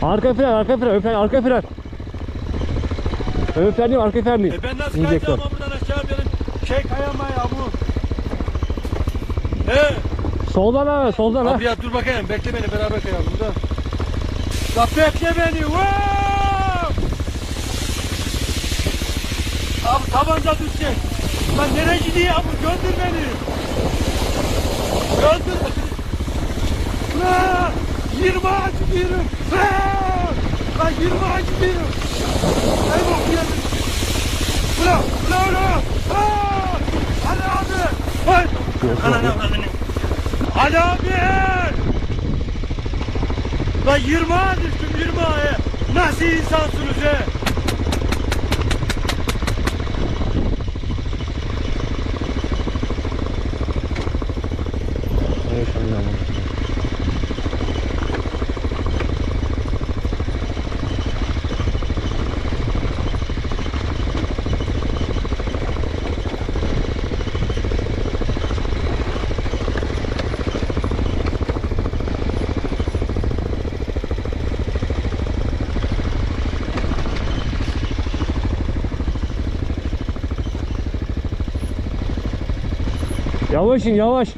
Arka fren, arka fren, arka fren. Ön fren değil, arka fren değil. Ben nasıl kayacağım ama buradan aşağı benim şey kayama ya bu. He. Soldan ha, soldan ha. Abi ya dur bakayım, bekle beni, beraber kayalım burada. Ya bekle beni. Wow! Abi tabanca düşecek. Lan nereye gidiyor abi? Göndür beni. Göndür beni. Lan 20 ağaç gidiyorum. Lan 20 ağaç gidiyorum. Ey bok yedim. Ulan ulan ulan. Hadi abi. Hay. Hadi abi. Lan 20 ağa düştüm, 20 ağa. Nasıl insansınız he? Yavaş in, yavaş.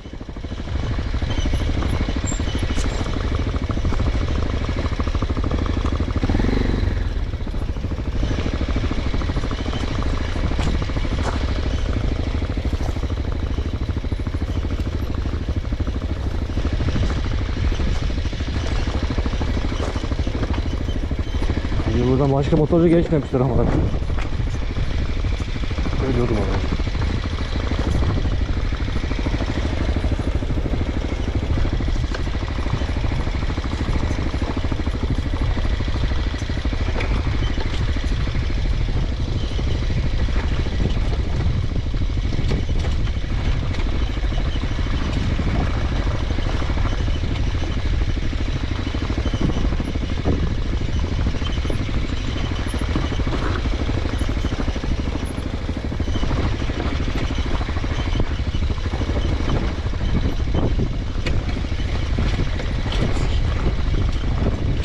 Buradan başka motorcu geçmemiştir ama. Söylüyordum ona.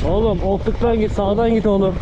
Oğlum, ofluktan git, sağdan git oğlum.